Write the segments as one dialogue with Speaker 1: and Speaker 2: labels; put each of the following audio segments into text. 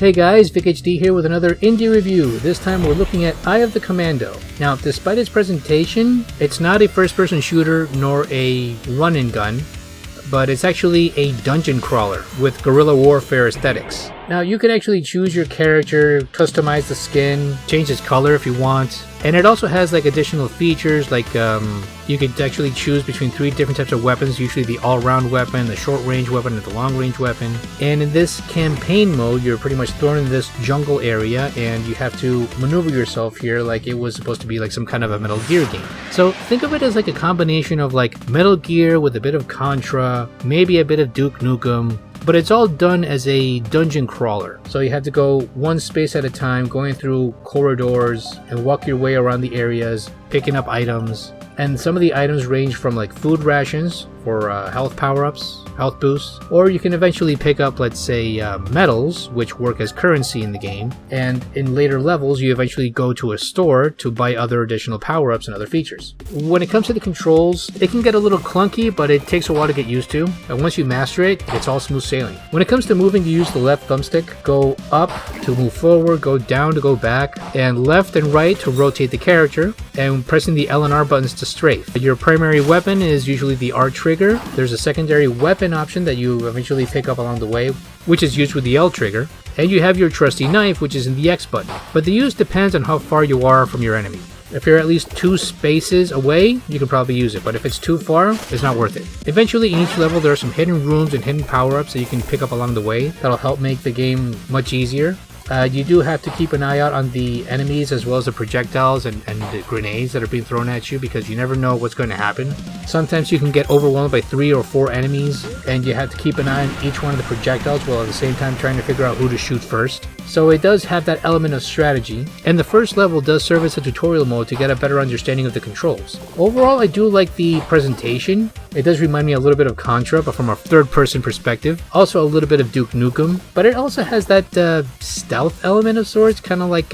Speaker 1: Hey guys, VicHD here with another indie review. This time we're looking at Eye of the Commando. Now, despite its presentation, it's not a first-person shooter nor a run-and-gun, but it's actually a dungeon crawler with guerrilla warfare aesthetics. Now, you can actually choose your character, customize the skin, change its color if you want, and it also has like additional features like you could actually choose between 3 different types of weapons, usually the all-round weapon, the short-range weapon, and the long-range weapon. And in this campaign mode, you're pretty much thrown in this jungle area and you have to maneuver yourself here like it was supposed to be like some kind of a Metal Gear game. So think of it as like a combination of like Metal Gear with a bit of Contra, maybe a bit of Duke Nukem, but it's all done as a dungeon crawler. So you have to go one space at a time, going through corridors and walk your way around the areas, picking up items. And some of the items range from like food rations for health power-ups, health boosts, or you can eventually pick up, let's say, medals, which work as currency in the game. And in later levels, you eventually go to a store to buy other additional power-ups and other features. When it comes to the controls, it can get a little clunky, but it takes a while to get used to. And once you master it, it's all smooth sailing. When it comes to moving, you use the left thumbstick. Go up to move forward, go down to go back, and left and right to rotate the character, and pressing the L and R buttons to strafe. Your primary weapon is usually the R trigger. There's a secondary weapon option that you eventually pick up along the way, which is used with the L trigger. And you have your trusty knife, which is in the X button. But the use depends on how far you are from your enemy. If you're at least 2 spaces away, you can probably use it, but if it's too far, it's not worth it. Eventually, in each level, there are some hidden rooms and hidden power-ups that you can pick up along the way. That'll help make the game much easier. You do have to keep an eye out on the enemies as well as the projectiles and the grenades that are being thrown at you, because you never know what's going to happen. Sometimes you can get overwhelmed by 3 or 4 enemies and you have to keep an eye on each one of the projectiles while at the same time trying to figure out who to shoot first. So it does have that element of strategy, and the first level does serve as a tutorial mode to get a better understanding of the controls. Overall, I do like the presentation. It does remind me a little bit of Contra, but from a third-person perspective. Also a little bit of Duke Nukem, but it also has that stealth element of sorts, kind of like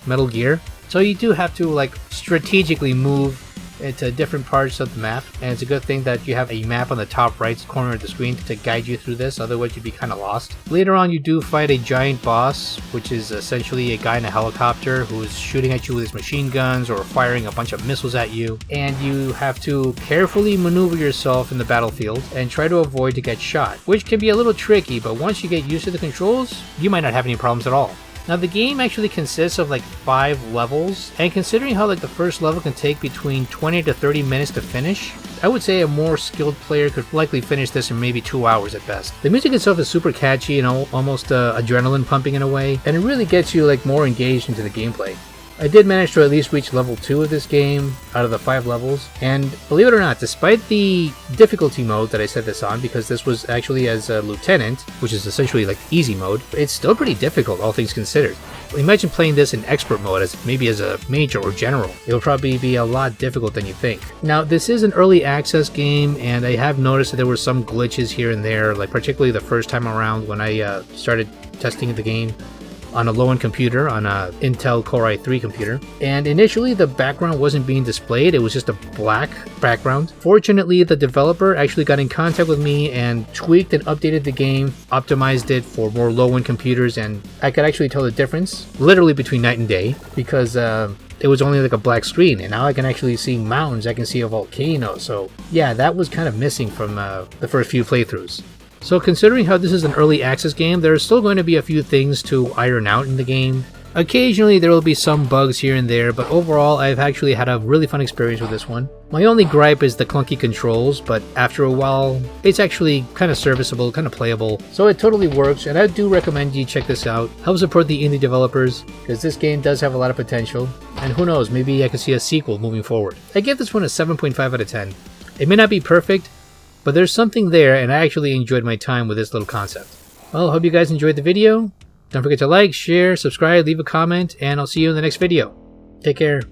Speaker 1: Metal Gear. So you do have to like strategically move into different parts of the map, and it's a good thing that you have a map on the top right corner of the screen to guide you through this, otherwise you'd be kind of lost. Later on, you do fight a giant boss, which is essentially a guy in a helicopter who's shooting at you with his machine guns or firing a bunch of missiles at you, and you have to carefully maneuver yourself in the battlefield and try to avoid to get shot, which can be a little tricky, but once you get used to the controls, you might not have any problems at all. Now, the game actually consists of like 5 levels, and considering how like the first level can take between 20 to 30 minutes to finish, I would say a more skilled player could likely finish this in maybe 2 hours at best. The music itself is super catchy, you know, almost adrenaline pumping in a way, and it really gets you like more engaged into the gameplay. I did manage to at least reach level 2 of this game out of the 5 levels, and believe it or not, despite the difficulty mode that I set this on, because this was actually as a lieutenant, which is essentially like easy mode, it's still pretty difficult, all things considered. Imagine playing this in expert mode, maybe as a major or general. It'll probably be a lot difficult than you think. Now, this is an early access game, and I have noticed that there were some glitches here and there, like particularly the first time around when I started testing the game on a low-end computer, on a Intel Core i3 computer. And initially the background wasn't being displayed, it was just a black background. Fortunately, the developer actually got in contact with me and tweaked and updated the game, optimized it for more low-end computers, and I could actually tell the difference, literally between night and day, because it was only like a black screen, and now I can actually see mountains, I can see a volcano. So yeah, that was kind of missing from the first few playthroughs. So considering how this is an early access game, there are still going to be a few things to iron out in the game. Occasionally there will be some bugs here and there, but overall I've actually had a really fun experience with this one. My only gripe is the clunky controls, but after a while it's actually kind of serviceable, kind of playable. So it totally works, and I do recommend you check this out. Help support the indie developers, because this game does have a lot of potential, and who knows, maybe I could see a sequel moving forward. I give this one a 7.5 out of 10. It may not be perfect, but there's something there, and I actually enjoyed my time with this little concept. Well, hope you guys enjoyed the video. Don't forget to like, share, subscribe, leave a comment, and I'll see you in the next video. Take care.